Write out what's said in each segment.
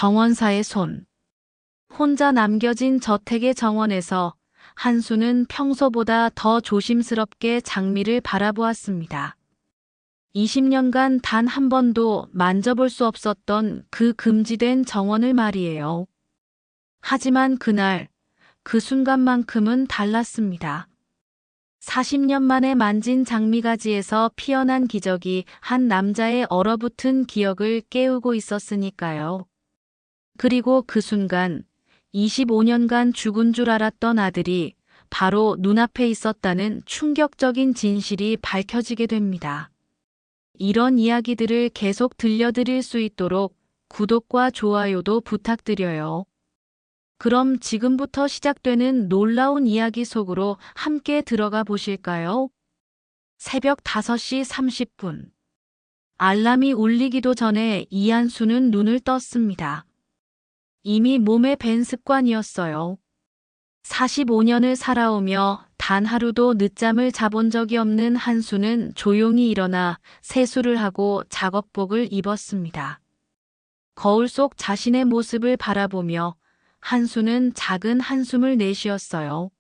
정원사의 손. 혼자 남겨진 저택의 정원에서 한수는 평소보다 더 조심스럽게 장미를 바라보았습니다. 20년간 단 한 번도 만져볼 수 없었던 그 금지된 정원을 말이에요. 하지만 그날, 그 순간만큼은 달랐습니다. 40년 만에 만진 장미가지에서 피어난 기적이 한 남자의 얼어붙은 기억을 깨우고 있었으니까요. 그리고 그 순간 25년간 죽은 줄 알았던 아들이 바로 눈앞에 있었다는 충격적인 진실이 밝혀지게 됩니다. 이런 이야기들을 계속 들려드릴 수 있도록 구독과 좋아요도 부탁드려요. 그럼 지금부터 시작되는 놀라운 이야기 속으로 함께 들어가 보실까요? 새벽 5시 30분. 알람이 울리기도 전에 이한수는 눈을 떴습니다. 이미 몸에 밴 습관이었어요. 45년을 살아오며 단 하루도 늦잠을 자본 적이 없는 한수는 조용히 일어나 세수를 하고 작업복을 입었습니다. 거울 속 자신의 모습을 바라보며 한수는 작은 한숨을 내쉬었어요.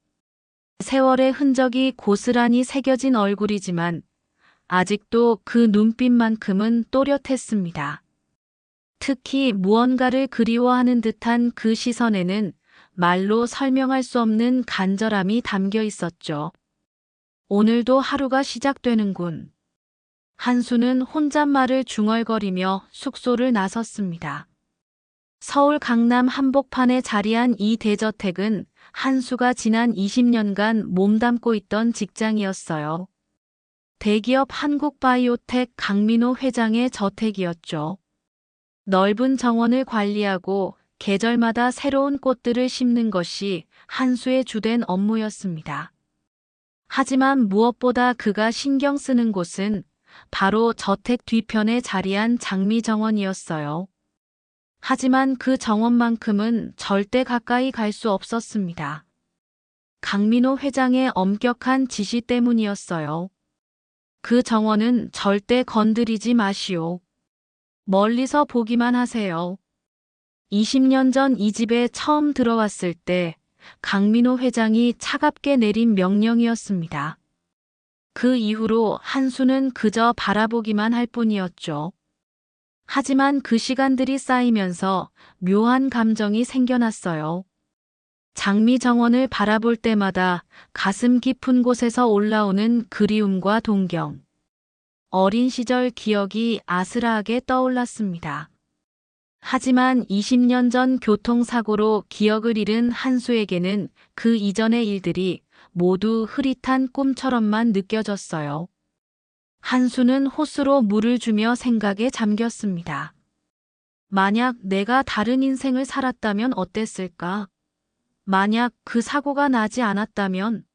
세월의 흔적이 고스란히 새겨진 얼굴이지만 아직도 그 눈빛만큼은 또렷했습니다. 특히 무언가를 그리워하는 듯한 그 시선에는 말로 설명할 수 없는 간절함이 담겨 있었죠. 오늘도 하루가 시작되는군. 한수는 혼잣말을 중얼거리며 숙소를 나섰습니다. 서울 강남 한복판에 자리한 이 대저택은 한수가 지난 20년간 몸담고 있던 직장이었어요. 대기업 한국바이오텍 강민호 회장의 저택이었죠. 넓은 정원을 관리하고 계절마다 새로운 꽃들을 심는 것이 한수의 주된 업무였습니다. 하지만 무엇보다 그가 신경 쓰는 곳은 바로 저택 뒤편에 자리한 장미 정원이었어요. 하지만 그 정원만큼은 절대 가까이 갈 수 없었습니다. 강민호 회장의 엄격한 지시 때문이었어요. 그 정원은 절대 건드리지 마시오. 멀리서 보기만 하세요. 20년 전 이 집에 처음 들어왔을 때 강민호 회장이 차갑게 내린 명령이었습니다. 그 이후로 한수는 그저 바라보기만 할 뿐이었죠. 하지만 그 시간들이 쌓이면서 묘한 감정이 생겨났어요. 장미 정원을 바라볼 때마다 가슴 깊은 곳에서 올라오는 그리움과 동경. 어린 시절 기억이 아스라하게 떠올랐습니다. 하지만 20년 전 교통사고로 기억을 잃은 한수에게는 그 이전의 일들이 모두 흐릿한 꿈처럼만 느껴졌어요. 한수는 호수로 물을 주며 생각에 잠겼습니다. 만약 내가 다른 인생을 살았다면 어땠을까? 만약 그 사고가 나지 않았다면?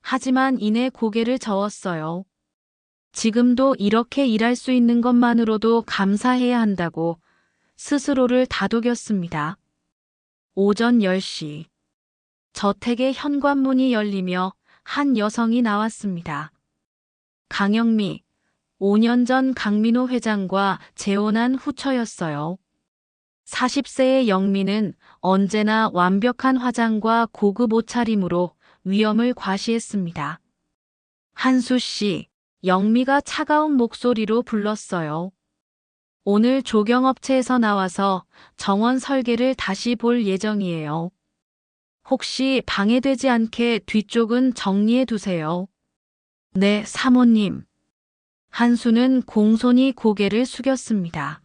하지만 이내 고개를 저었어요. 지금도 이렇게 일할 수 있는 것만으로도 감사해야 한다고 스스로를 다독였습니다. 오전 10시. 저택의 현관문이 열리며 한 여성이 나왔습니다. 강영미, 5년 전 강민호 회장과 재혼한 후처였어요. 40세의 영미는 언제나 완벽한 화장과 고급 옷차림으로 위엄을 과시했습니다. 한수 씨, 영미가 차가운 목소리로 불렀어요. 오늘 조경업체에서 나와서 정원 설계를 다시 볼 예정이에요. 혹시 방해되지 않게 뒤쪽은 정리해 두세요. 네, 사모님. 한수는 공손히 고개를 숙였습니다.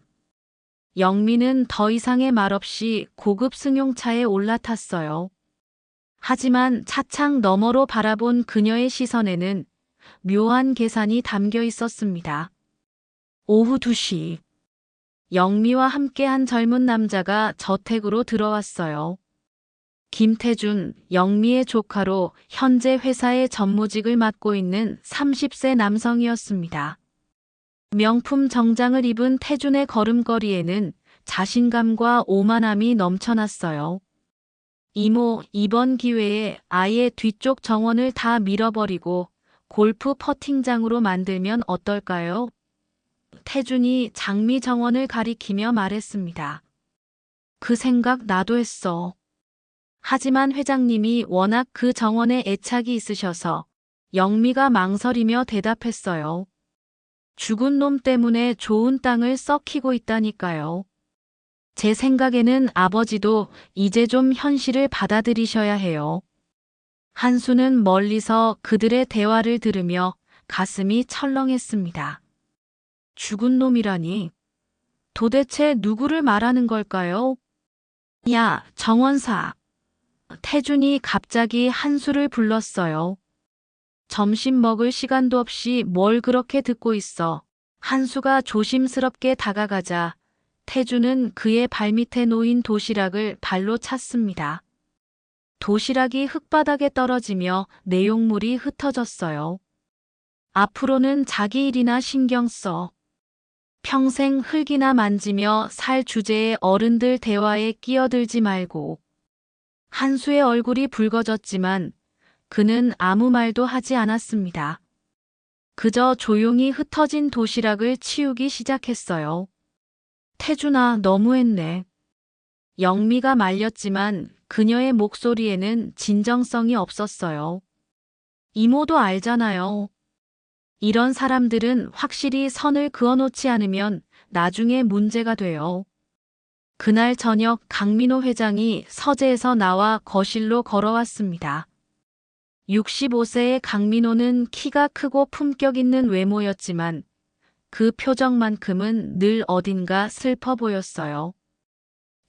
영미는 더 이상의 말 없이 고급 승용차에 올라탔어요. 하지만 차창 너머로 바라본 그녀의 시선에는 묘한 계산이 담겨 있었습니다. 오후 2시. 영미와 함께한 젊은 남자가 저택으로 들어왔어요. 김태준, 영미의 조카로 현재 회사의 전무직을 맡고 있는 30세 남성이었습니다. 명품 정장을 입은 태준의 걸음걸이에는 자신감과 오만함이 넘쳐났어요. 이모, 이번 기회에 아예 뒤쪽 정원을 다 밀어버리고 골프 퍼팅장으로 만들면 어떨까요? 태준이 장미 정원을 가리키며 말했습니다. 그 생각 나도 했어. 하지만 회장님이 워낙 그 정원에 애착이 있으셔서 영미가 망설이며 대답했어요. 죽은 놈 때문에 좋은 땅을 썩히고 있다니까요. 제 생각에는 아버지도 이제 좀 현실을 받아들이셔야 해요. 한수는 멀리서 그들의 대화를 들으며 가슴이 철렁했습니다. 죽은 놈이라니. 도대체 누구를 말하는 걸까요? 야, 정원사. 태준이 갑자기 한수를 불렀어요. 점심 먹을 시간도 없이 뭘 그렇게 듣고 있어. 한수가 조심스럽게 다가가자 태준은 그의 발밑에 놓인 도시락을 발로 찼습니다. 도시락이 흙바닥에 떨어지며 내용물이 흩어졌어요. 앞으로는 자기 일이나 신경 써. 평생 흙이나 만지며 살 주제의 어른들 대화에 끼어들지 말고. 한수의 얼굴이 붉어졌지만 그는 아무 말도 하지 않았습니다. 그저 조용히 흩어진 도시락을 치우기 시작했어요. 태준아, 너무했네. 영미가 말렸지만 그녀의 목소리에는 진정성이 없었어요. 이모도 알잖아요. 이런 사람들은 확실히 선을 그어놓지 않으면 나중에 문제가 돼요. 그날 저녁 강민호 회장이 서재에서 나와 거실로 걸어왔습니다. 65세의 강민호는 키가 크고 품격 있는 외모였지만 그 표정만큼은 늘 어딘가 슬퍼 보였어요.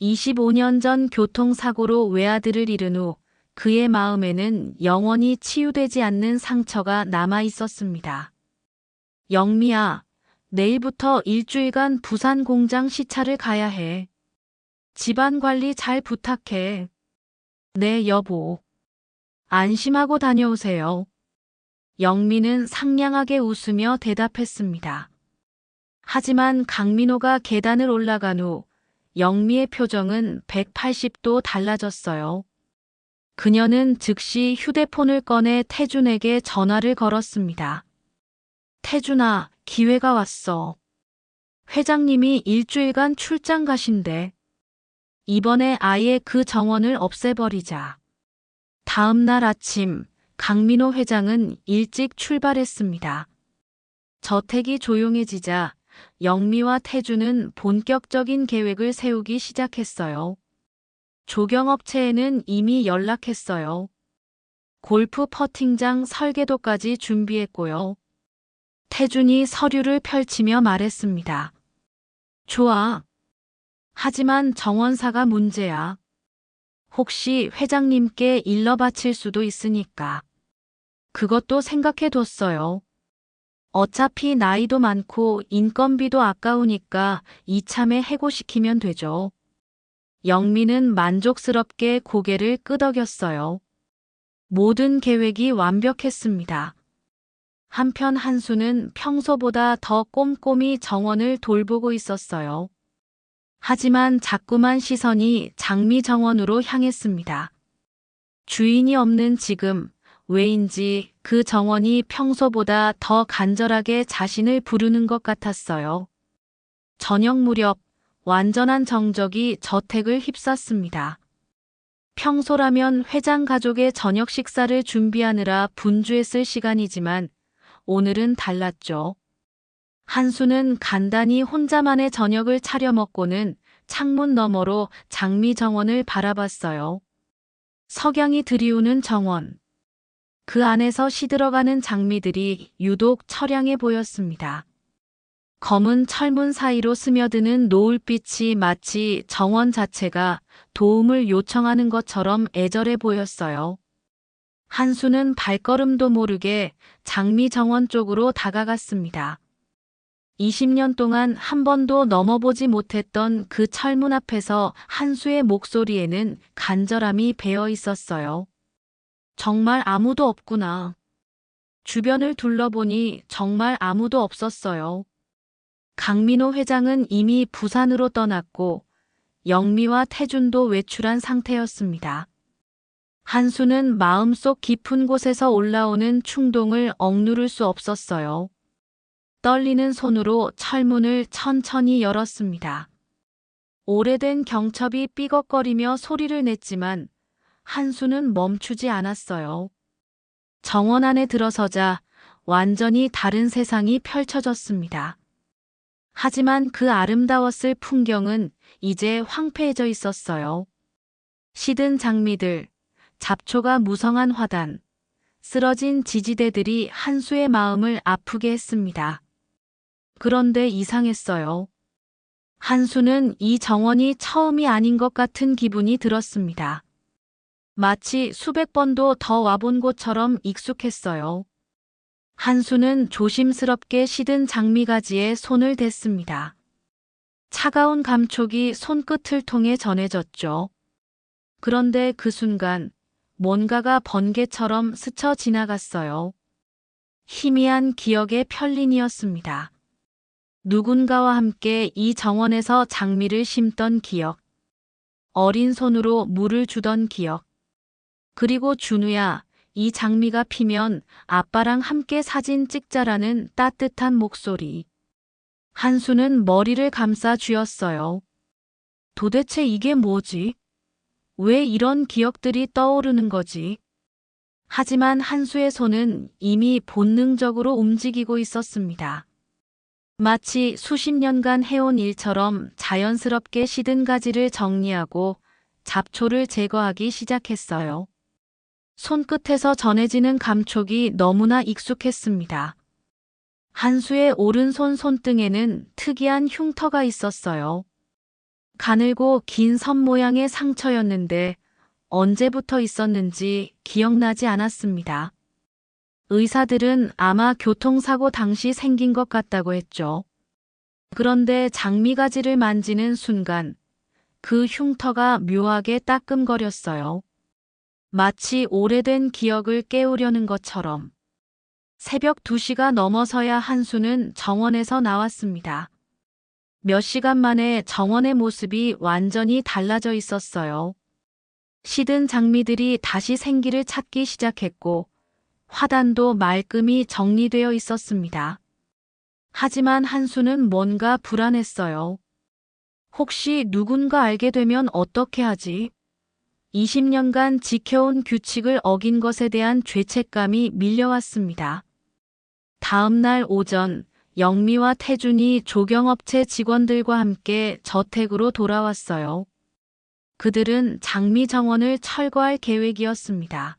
25년 전 교통사고로 외아들을 잃은 후 그의 마음에는 영원히 치유되지 않는 상처가 남아 있었습니다. 영미야, 내일부터 일주일간 부산 공장 시찰을 가야 해. 집안 관리 잘 부탁해. 네, 여보. 안심하고 다녀오세요. 영미는 상냥하게 웃으며 대답했습니다. 하지만 강민호가 계단을 올라간 후 영미의 표정은 180도 달라졌어요. 그녀는 즉시 휴대폰을 꺼내 태준에게 전화를 걸었습니다. 태준아, 기회가 왔어. 회장님이 일주일간 출장 가신대. 이번에 아예 그 정원을 없애버리자. 다음 날 아침, 강민호 회장은 일찍 출발했습니다. 저택이 조용해지자 영미와 태준은 본격적인 계획을 세우기 시작했어요. 조경업체에는 이미 연락했어요. 골프 퍼팅장 설계도까지 준비했고요. 태준이 서류를 펼치며 말했습니다. 좋아. 하지만 정원사가 문제야. 혹시 회장님께 일러 바칠 수도 있으니까. 그것도 생각해뒀어요. 어차피 나이도 많고 인건비도 아까우니까 이참에 해고시키면 되죠. 영미는 만족스럽게 고개를 끄덕였어요. 모든 계획이 완벽했습니다. 한편 한수는 평소보다 더 꼼꼼히 정원을 돌보고 있었어요. 하지만 자꾸만 시선이 장미 정원으로 향했습니다. 주인이 없는 지금 왜인지 그 정원이 평소보다 더 간절하게 자신을 부르는 것 같았어요. 저녁 무렵 완전한 정적이 저택을 휩쌌습니다. 평소라면 회장 가족의 저녁 식사를 준비하느라 분주했을 시간이지만 오늘은 달랐죠. 한수는 간단히 혼자만의 저녁을 차려 먹고는 창문 너머로 장미 정원을 바라봤어요. 석양이 들이우는 정원. 그 안에서 시들어가는 장미들이 유독 처량해 보였습니다. 검은 철문 사이로 스며드는 노을빛이 마치 정원 자체가 도움을 요청하는 것처럼 애절해 보였어요. 한수는 발걸음도 모르게 장미 정원 쪽으로 다가갔습니다. 20년 동안 한 번도 넘어보지 못했던 그 철문 앞에서 한수의 목소리에는 간절함이 배어 있었어요. 정말 아무도 없구나. 주변을 둘러보니 정말 아무도 없었어요. 강민호 회장은 이미 부산으로 떠났고 영미와 태준도 외출한 상태였습니다. 한수는 마음속 깊은 곳에서 올라오는 충동을 억누를 수 없었어요. 떨리는 손으로 철문을 천천히 열었습니다. 오래된 경첩이 삐걱거리며 소리를 냈지만 한수는 멈추지 않았어요. 정원 안에 들어서자 완전히 다른 세상이 펼쳐졌습니다. 하지만 그 아름다웠을 풍경은 이제 황폐해져 있었어요. 시든 장미들, 잡초가 무성한 화단, 쓰러진 지지대들이 한수의 마음을 아프게 했습니다. 그런데 이상했어요. 한수는 이 정원이 처음이 아닌 것 같은 기분이 들었습니다. 마치 수백 번도 더 와본 곳처럼 익숙했어요. 한수는 조심스럽게 시든 장미가지에 손을 댔습니다. 차가운 감촉이 손끝을 통해 전해졌죠. 그런데 그 순간 뭔가가 번개처럼 스쳐 지나갔어요. 희미한 기억의 편린이었습니다. 누군가와 함께 이 정원에서 장미를 심던 기억, 어린 손으로 물을 주던 기억, 그리고 준우야, 이 장미가 피면 아빠랑 함께 사진 찍자라는 따뜻한 목소리. 한수는 머리를 감싸 쥐었어요. 도대체 이게 뭐지? 왜 이런 기억들이 떠오르는 거지? 하지만 한수의 손은 이미 본능적으로 움직이고 있었습니다. 마치 수십 년간 해온 일처럼 자연스럽게 시든 가지를 정리하고 잡초를 제거하기 시작했어요. 손끝에서 전해지는 감촉이 너무나 익숙했습니다. 한수의 오른손 손등에는 특이한 흉터가 있었어요. 가늘고 긴 선 모양의 상처였는데 언제부터 있었는지 기억나지 않았습니다. 의사들은 아마 교통사고 당시 생긴 것 같다고 했죠. 그런데 장미가지를 만지는 순간 그 흉터가 묘하게 따끔거렸어요. 마치 오래된 기억을 깨우려는 것처럼. 새벽 2시가 넘어서야 한수는 정원에서 나왔습니다. 몇 시간 만에 정원의 모습이 완전히 달라져 있었어요. 시든 장미들이 다시 생기를 찾기 시작했고 화단도 말끔히 정리되어 있었습니다. 하지만 한수는 뭔가 불안했어요. 혹시 누군가 알게 되면 어떻게 하지? 20년간 지켜온 규칙을 어긴 것에 대한 죄책감이 밀려왔습니다. 다음 날 오전, 영미와 태준이 조경업체 직원들과 함께 저택으로 돌아왔어요. 그들은 장미 정원을 철거할 계획이었습니다.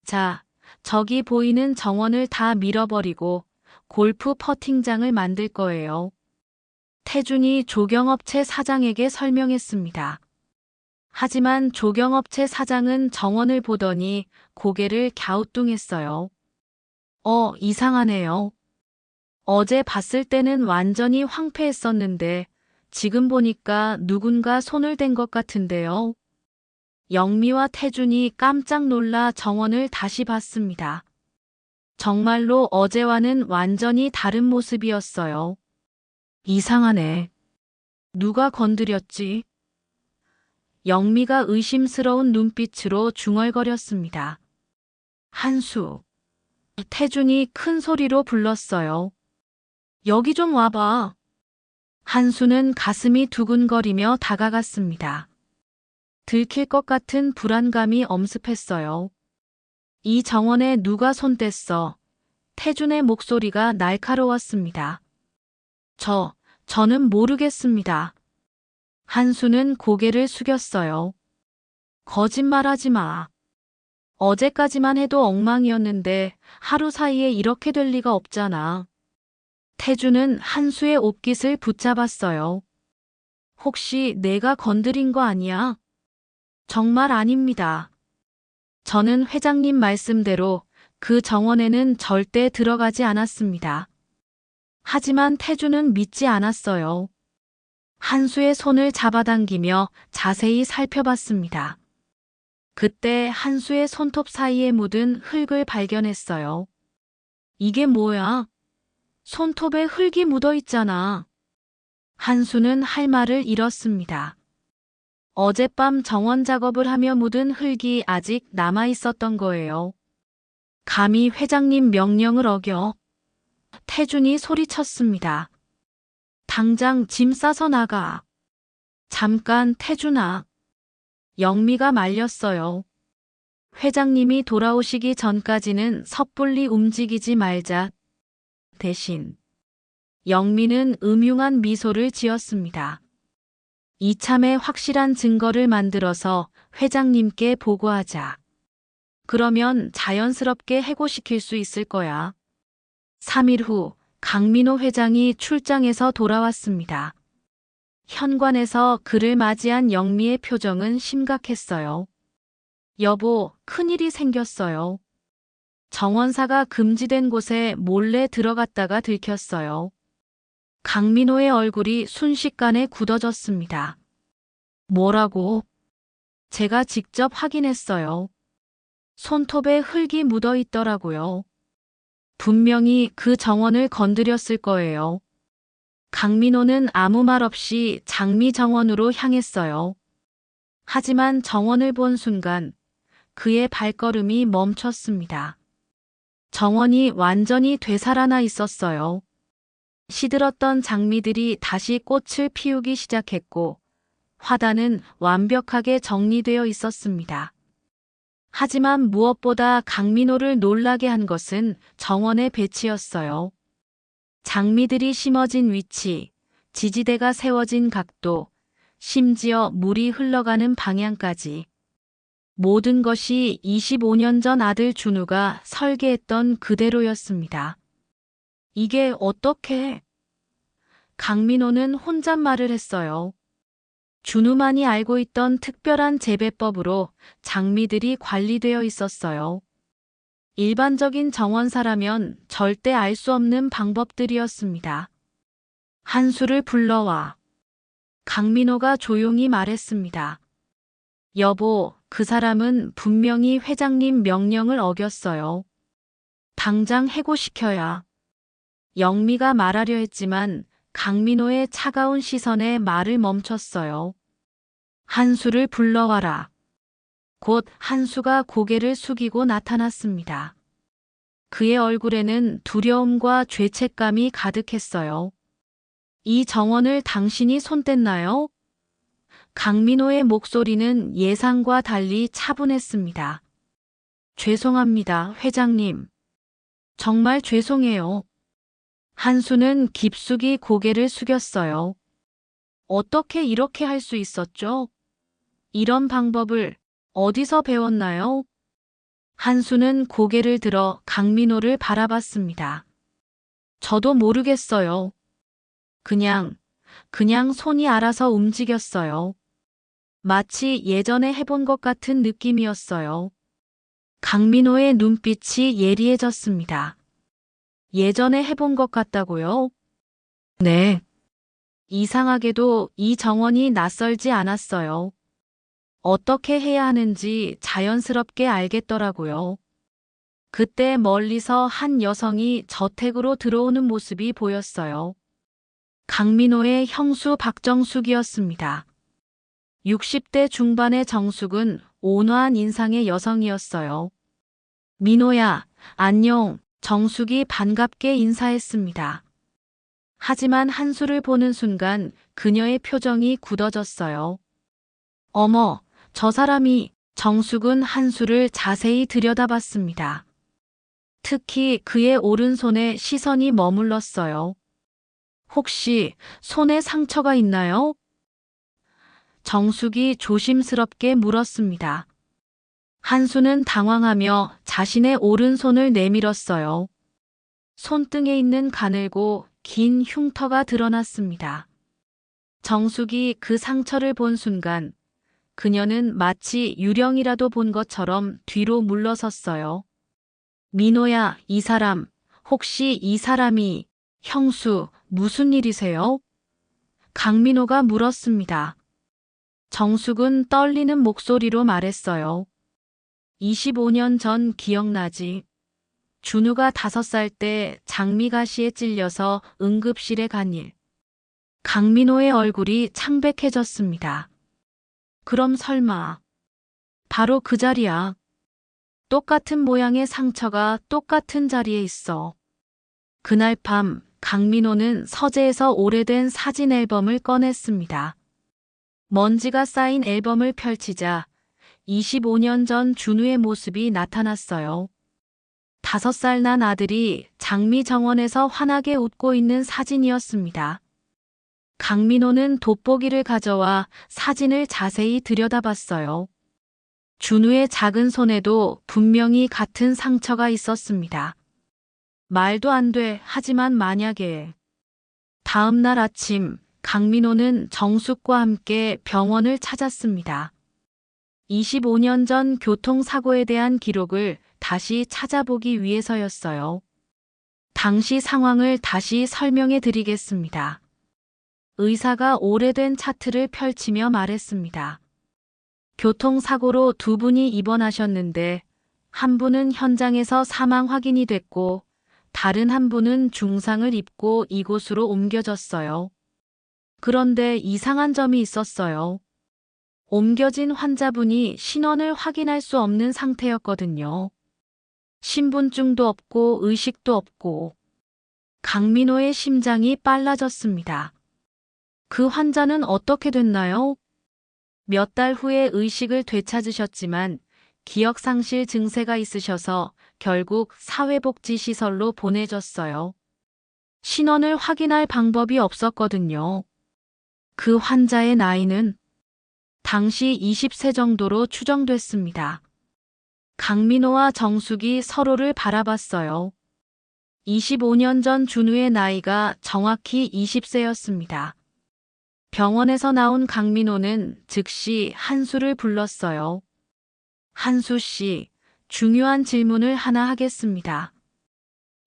자, 저기 보이는 정원을 다 밀어버리고 골프 퍼팅장을 만들 거예요. 태준이 조경업체 사장에게 설명했습니다. 하지만 조경업체 사장은 정원을 보더니 고개를 갸우뚱했어요. 이상하네요. 어제 봤을 때는 완전히 황폐했었는데 지금 보니까 누군가 손을 댄 것 같은데요. 영미와 태준이 깜짝 놀라 정원을 다시 봤습니다. 정말로 어제와는 완전히 다른 모습이었어요. 이상하네. 누가 건드렸지? 영미가 의심스러운 눈빛으로 중얼거렸습니다. 한수. 태준이 큰 소리로 불렀어요. 여기 좀 와봐. 한수는 가슴이 두근거리며 다가갔습니다. 들킬 것 같은 불안감이 엄습했어요. 이 정원에 누가 손 뗐어? 태준의 목소리가 날카로웠습니다. 저는 모르겠습니다. 한수는 고개를 숙였어요. 거짓말하지 마. 어제까지만 해도 엉망이었는데 하루 사이에 이렇게 될 리가 없잖아. 태준은 한수의 옷깃을 붙잡았어요. 혹시 내가 건드린 거 아니야? 정말 아닙니다. 저는 회장님 말씀대로 그 정원에는 절대 들어가지 않았습니다. 하지만 태준은 믿지 않았어요. 한수의 손을 잡아당기며 자세히 살펴봤습니다. 그때 한수의 손톱 사이에 묻은 흙을 발견했어요. 이게 뭐야? 손톱에 흙이 묻어 있잖아. 한수는 할 말을 잃었습니다. 어젯밤 정원 작업을 하며 묻은 흙이 아직 남아 있었던 거예요. 감히 회장님 명령을 어겨. 태준이 소리쳤습니다. 당장 짐 싸서 나가. 잠깐 태준아. 영미가 말렸어요. 회장님이 돌아오시기 전까지는 섣불리 움직이지 말자. 대신 영미는 음흉한 미소를 지었습니다. 이참에 확실한 증거를 만들어서 회장님께 보고하자. 그러면 자연스럽게 해고시킬 수 있을 거야. 3일 후 강민호 회장이 출장에서 돌아왔습니다. 현관에서 그를 맞이한 영미의 표정은 심각했어요. 여보, 큰일이 생겼어요. 정원사가 금지된 곳에 몰래 들어갔다가 들켰어요. 강민호의 얼굴이 순식간에 굳어졌습니다. 뭐라고? 제가 직접 확인했어요. 손톱에 흙이 묻어 있더라고요. 분명히 그 정원을 건드렸을 거예요. 강민호는 아무 말 없이 장미 정원으로 향했어요. 하지만 정원을 본 순간 그의 발걸음이 멈췄습니다. 정원이 완전히 되살아나 있었어요. 시들었던 장미들이 다시 꽃을 피우기 시작했고 화단은 완벽하게 정리되어 있었습니다. 하지만 무엇보다 강민호를 놀라게 한 것은 정원의 배치였어요. 장미들이 심어진 위치, 지지대가 세워진 각도, 심지어 물이 흘러가는 방향까지. 모든 것이 25년 전 아들 준우가 설계했던 그대로였습니다. 이게 어떻게? 강민호는 혼잣말을 했어요. 준우만이 알고 있던 특별한 재배법으로 장미들이 관리되어 있었어요. 일반적인 정원사라면 절대 알 수 없는 방법들이었습니다. 한수를 불러와. 강민호가 조용히 말했습니다. 여보, 그 사람은 분명히 회장님 명령을 어겼어요. 당장 해고시켜야. 영미가 말하려 했지만 강민호의 차가운 시선에 말을 멈췄어요. 한수를 불러와라. 곧 한수가 고개를 숙이고 나타났습니다. 그의 얼굴에는 두려움과 죄책감이 가득했어요. 이 정원을 당신이 손댔나요? 강민호의 목소리는 예상과 달리 차분했습니다. 죄송합니다, 회장님. 정말 죄송해요. 한수는 깊숙이 고개를 숙였어요. 어떻게 이렇게 할 수 있었죠? 이런 방법을 어디서 배웠나요? 한수는 고개를 들어 강민호를 바라봤습니다. 저도 모르겠어요. 그냥 손이 알아서 움직였어요. 마치 예전에 해본 것 같은 느낌이었어요. 강민호의 눈빛이 예리해졌습니다. 예전에 해본 것 같다고요? 네. 이상하게도 이 정원이 낯설지 않았어요. 어떻게 해야 하는지 자연스럽게 알겠더라고요. 그때 멀리서 한 여성이 저택으로 들어오는 모습이 보였어요. 강민호의 형수 박정숙이었습니다. 60대 중반의 정숙은 온화한 인상의 여성이었어요. 민호야, 안녕. 정숙이 반갑게 인사했습니다. 하지만 한수를 보는 순간 그녀의 표정이 굳어졌어요. 어머, 저 사람이. 정숙은 한수를 자세히 들여다봤습니다. 특히 그의 오른손에 시선이 머물렀어요. 혹시 손에 상처가 있나요? 정숙이 조심스럽게 물었습니다. 한수는 당황하며 자신의 오른손을 내밀었어요. 손등에 있는 가늘고 긴 흉터가 드러났습니다. 정숙이 그 상처를 본 순간 그녀는 마치 유령이라도 본 것처럼 뒤로 물러섰어요. 민호야, 이 사람, 혹시 이 사람이 형수, 무슨 일이세요? 강민호가 물었습니다. 정숙은 떨리는 목소리로 말했어요. 25년 전 기억나지? 준우가 5살 때 장미가시에 찔려서 응급실에 간 일. 강민호의 얼굴이 창백해졌습니다. 그럼 설마 바로 그 자리야. 똑같은 모양의 상처가 똑같은 자리에 있어. 그날 밤 강민호는 서재에서 오래된 사진 앨범을 꺼냈습니다. 먼지가 쌓인 앨범을 펼치자 25년 전 준우의 모습이 나타났어요. 5살 난 아들이 장미 정원에서 환하게 웃고 있는 사진이었습니다. 강민호는 돋보기를 가져와 사진을 자세히 들여다봤어요. 준우의 작은 손에도 분명히 같은 상처가 있었습니다. 말도 안 돼. 하지만 만약에. 다음 날 아침 강민호는 정숙과 함께 병원을 찾았습니다. 25년 전 교통사고에 대한 기록을 다시 찾아보기 위해서였어요. 당시 상황을 다시 설명해 드리겠습니다. 의사가 오래된 차트를 펼치며 말했습니다. 교통사고로 2분이 입원하셨는데 한 분은 현장에서 사망 확인이 됐고 다른 한 분은 중상을 입고 이곳으로 옮겨졌어요. 그런데 이상한 점이 있었어요. 옮겨진 환자분이 신원을 확인할 수 없는 상태였거든요. 신분증도 없고 의식도 없고. 강민호의 심장이 빨라졌습니다. 그 환자는 어떻게 됐나요? 몇 달 후에 의식을 되찾으셨지만 기억상실 증세가 있으셔서 결국 사회복지시설로 보내졌어요. 신원을 확인할 방법이 없었거든요. 그 환자의 나이는 당시 20세 정도로 추정됐습니다. 강민호와 정숙이 서로를 바라봤어요. 25년 전 준우의 나이가 정확히 20세였습니다. 병원에서 나온 강민호는 즉시 한수를 불렀어요. 한수 씨, 중요한 질문을 하나 하겠습니다.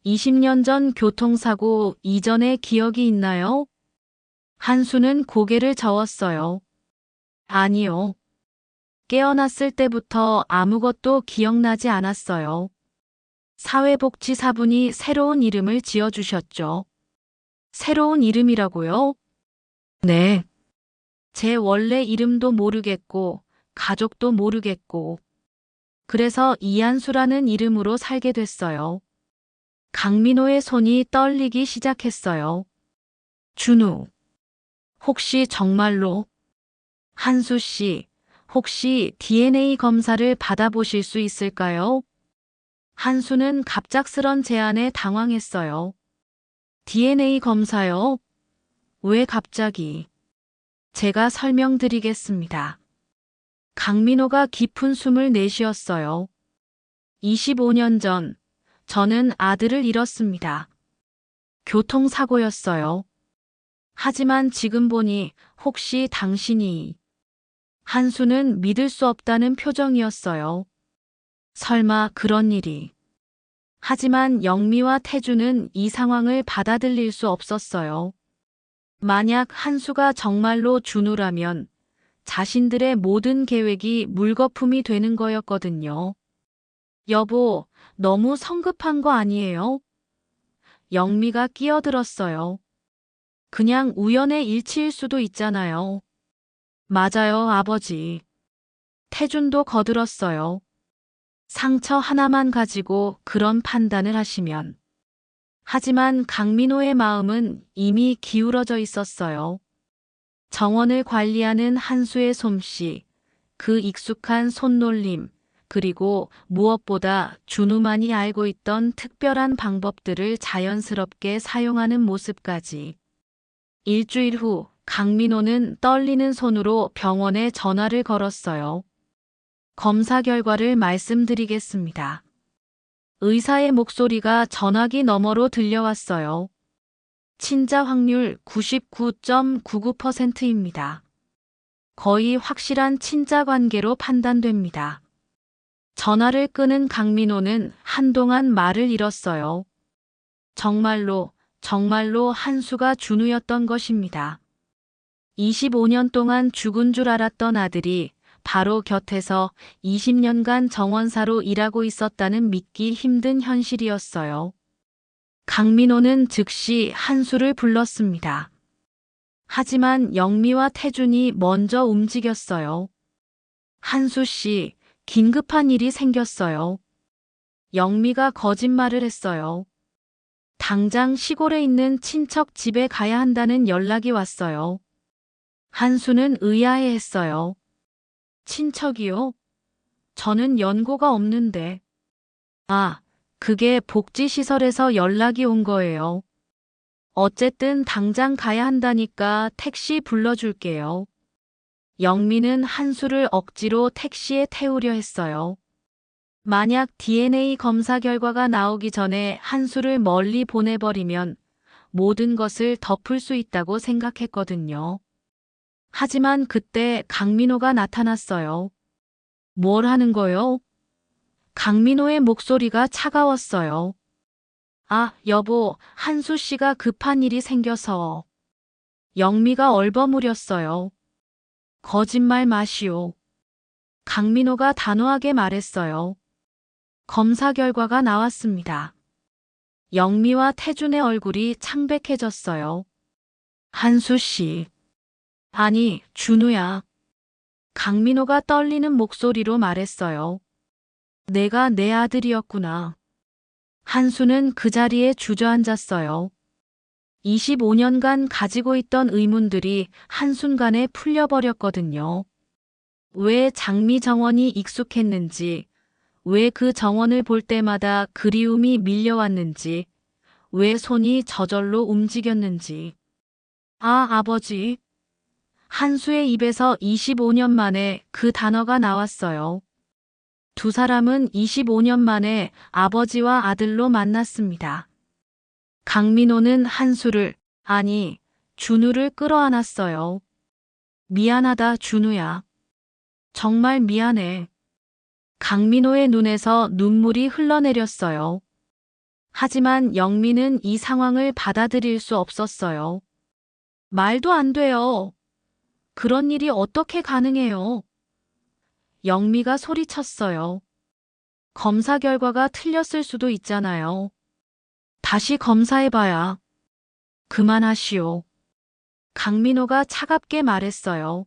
20년 전 교통사고 이전의 기억이 있나요? 한수는 고개를 저었어요. 아니요. 깨어났을 때부터 아무것도 기억나지 않았어요. 사회복지사분이 새로운 이름을 지어주셨죠. 새로운 이름이라고요? 네. 제 원래 이름도 모르겠고, 가족도 모르겠고. 그래서 이한수라는 이름으로 살게 됐어요. 강민호의 손이 떨리기 시작했어요. 준우. 혹시 정말로? 한수 씨, 혹시 DNA 검사를 받아보실 수 있을까요? 한수는 갑작스런 제안에 당황했어요. DNA 검사요? 왜 갑자기? 제가 설명드리겠습니다. 강민호가 깊은 숨을 내쉬었어요. 25년 전, 저는 아들을 잃었습니다. 교통사고였어요. 하지만 지금 보니 혹시 당신이... 한수는 믿을 수 없다는 표정이었어요. 설마 그런 일이... 하지만 영미와 태주는 이 상황을 받아들일 수 없었어요. 만약 한수가 정말로 준우라면 자신들의 모든 계획이 물거품이 되는 거였거든요. 여보, 너무 성급한 거 아니에요? 영미가 끼어들었어요. 그냥 우연의 일치일 수도 있잖아요. 맞아요, 아버지. 태준도 거들었어요. 상처 하나만 가지고 그런 판단을 하시면. 하지만 강민호의 마음은 이미 기울어져 있었어요. 정원을 관리하는 한수의 솜씨, 그 익숙한 손놀림, 그리고 무엇보다 준우만이 알고 있던 특별한 방법들을 자연스럽게 사용하는 모습까지. 일주일 후 강민호는 떨리는 손으로 병원에 전화를 걸었어요. 검사 결과를 말씀드리겠습니다. 의사의 목소리가 전화기 너머로 들려왔어요. 친자 확률 99.99%입니다. 거의 확실한 친자 관계로 판단됩니다. 전화를 끄는 강민호는 한동안 말을 잃었어요. 정말로 한수가 준우였던 것입니다. 25년 동안 죽은 줄 알았던 아들이 바로 곁에서 20년간 정원사로 일하고 있었다는 믿기 힘든 현실이었어요. 강민호는 즉시 한수를 불렀습니다. 하지만 영미와 태준이 먼저 움직였어요. 한수 씨, 긴급한 일이 생겼어요. 영미가 거짓말을 했어요. 당장 시골에 있는 친척 집에 가야 한다는 연락이 왔어요. 한수는 의아해했어요. 친척이요? 저는 연고가 없는데. 아, 그게 복지시설에서 연락이 온 거예요. 어쨌든 당장 가야 한다니까 택시 불러줄게요. 영미는 한수를 억지로 택시에 태우려 했어요. 만약 DNA 검사 결과가 나오기 전에 한수를 멀리 보내버리면 모든 것을 덮을 수 있다고 생각했거든요. 하지만 그때 강민호가 나타났어요. 뭘 하는 거요? 강민호의 목소리가 차가웠어요. 아, 여보, 한수 씨가 급한 일이 생겨서. 영미가 얼버무렸어요. 거짓말 마시오. 강민호가 단호하게 말했어요. 검사 결과가 나왔습니다. 영미와 태준의 얼굴이 창백해졌어요. 한수 씨. 아니, 준우야. 강민호가 떨리는 목소리로 말했어요. 내가 내 아들이었구나. 한수는 그 자리에 주저앉았어요. 25년간 가지고 있던 의문들이 한순간에 풀려버렸거든요. 왜 장미 정원이 익숙했는지, 왜 그 정원을 볼 때마다 그리움이 밀려왔는지, 왜 손이 저절로 움직였는지. 아, 아버지. 한수의 입에서 25년 만에 그 단어가 나왔어요. 두 사람은 25년 만에 아버지와 아들로 만났습니다. 강민호는 한수를, 아니, 준우를 끌어안았어요. 미안하다, 준우야. 정말 미안해. 강민호의 눈에서 눈물이 흘러내렸어요. 하지만 영미는 이 상황을 받아들일 수 없었어요. 말도 안 돼요. 그런 일이 어떻게 가능해요? 영미가 소리쳤어요. 검사 결과가 틀렸을 수도 있잖아요. 다시 검사해봐야. 그만하시오. 강민호가 차갑게 말했어요.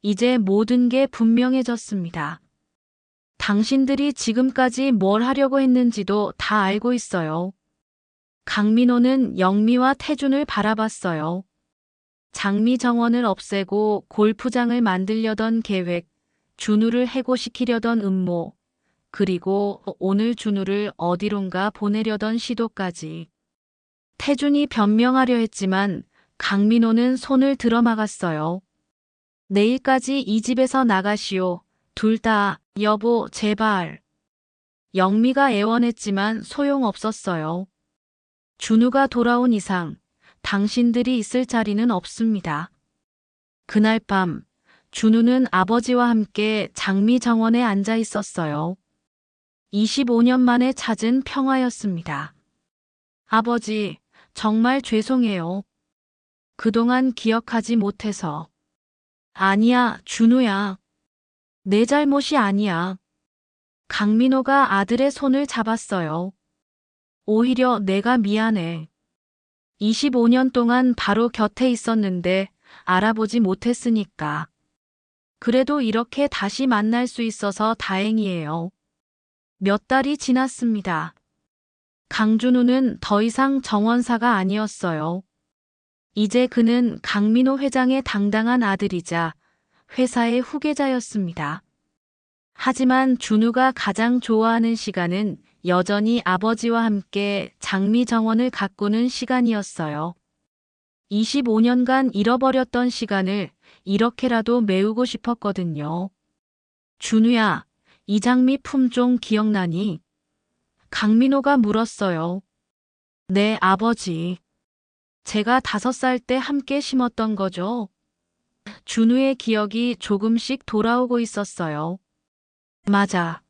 이제 모든 게 분명해졌습니다. 당신들이 지금까지 뭘 하려고 했는지도 다 알고 있어요. 강민호는 영미와 태준을 바라봤어요. 장미 정원을 없애고 골프장을 만들려던 계획, 준우를 해고시키려던 음모, 그리고 오늘 준우를 어디론가 보내려던 시도까지. 태준이 변명하려 했지만 강민호는 손을 들어막았어요. 내일까지 이 집에서 나가시오. 둘 다, 여보, 제발. 영미가 애원했지만 소용없었어요. 준우가 돌아온 이상 당신들이 있을 자리는 없습니다. 그날 밤 준우는 아버지와 함께 장미 정원에 앉아 있었어요. 25년 만에 찾은 평화였습니다. 아버지, 정말 죄송해요. 그동안 기억하지 못해서. 아니야, 준우야. 내 잘못이 아니야. 강민호가 아들의 손을 잡았어요. 오히려 내가 미안해. 25년 동안 바로 곁에 있었는데 알아보지 못했으니까. 그래도 이렇게 다시 만날 수 있어서 다행이에요. 몇 달이 지났습니다. 강준우는 더 이상 정원사가 아니었어요. 이제 그는 강민호 회장의 당당한 아들이자 회사의 후계자였습니다. 하지만 준우가 가장 좋아하는 시간은 여전히 아버지와 함께 장미 정원을 가꾸는 시간이었어요. 25년간 잃어버렸던 시간을 이렇게라도 메우고 싶었거든요. 준우야, 이 장미 품종 기억나니? 강민호가 물었어요. 네, 아버지. 제가 5살 때 함께 심었던 거죠. 준우의 기억이 조금씩 돌아오고 있었어요. 맞아.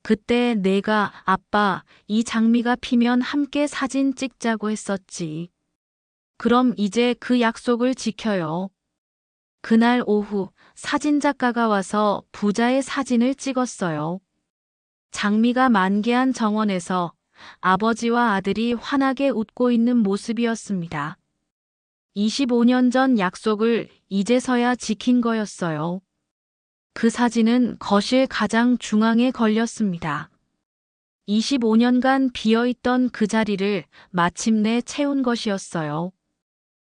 그때 내가 아빠, 이 장미가 피면 함께 사진 찍자고 했었지. 그럼 이제 그 약속을 지켜요. 그날 오후 사진작가가 와서 부자의 사진을 찍었어요. 장미가 만개한 정원에서 아버지와 아들이 환하게 웃고 있는 모습이었습니다. 25년 전 약속을 이제서야 지킨 거였어요. 그 사진은 거실 가장 중앙에 걸렸습니다. 25년간 비어있던 그 자리를 마침내 채운 것이었어요.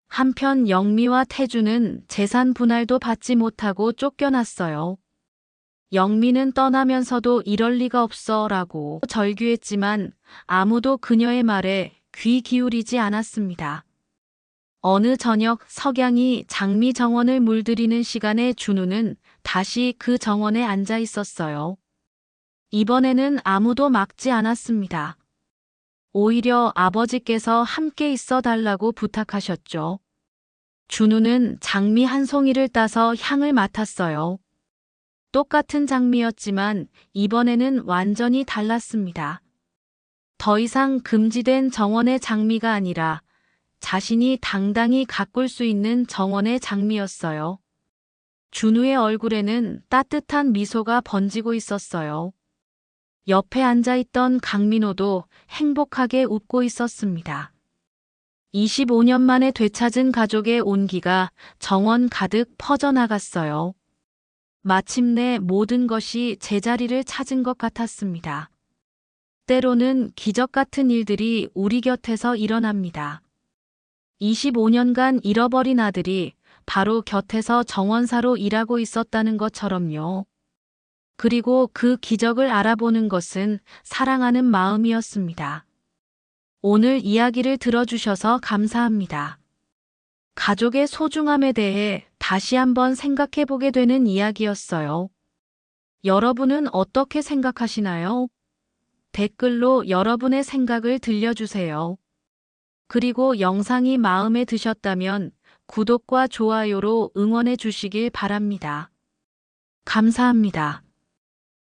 한편 영미와 태주는 재산 분할도 받지 못하고 쫓겨났어요. 영미는 떠나면서도 이럴 리가 없어 라고 절규했지만 아무도 그녀의 말에 귀 기울이지 않았습니다. 어느 저녁 석양이 장미 정원을 물들이는 시간에 준우는 다시 그 정원에 앉아 있었어요. 이번에는 아무도 막지 않았습니다. 오히려 아버지께서 함께 있어 달라고 부탁하셨죠. 준우는 장미 한 송이를 따서 향을 맡았어요. 똑같은 장미였지만 이번에는 완전히 달랐습니다. 더 이상 금지된 정원의 장미가 아니라 자신이 당당히 가꿀 수 있는 정원의 장미였어요. 준우의 얼굴에는 따뜻한 미소가 번지고 있었어요. 옆에 앉아있던 강민호도 행복하게 웃고 있었습니다. 25년 만에 되찾은 가족의 온기가 정원 가득 퍼져나갔어요. 마침내 모든 것이 제자리를 찾은 것 같았습니다. 때로는 기적 같은 일들이 우리 곁에서 일어납니다. 25년간 잃어버린 아들이 바로 곁에서 정원사로 일하고 있었다는 것처럼요. 그리고 그 기적을 알아보는 것은 사랑하는 마음이었습니다. 오늘 이야기를 들어주셔서 감사합니다. 가족의 소중함에 대해 다시 한번 생각해보게 되는 이야기였어요. 여러분은 어떻게 생각하시나요? 댓글로 여러분의 생각을 들려주세요. 그리고 영상이 마음에 드셨다면 구독과 좋아요로 응원해 주시길 바랍니다. 감사합니다.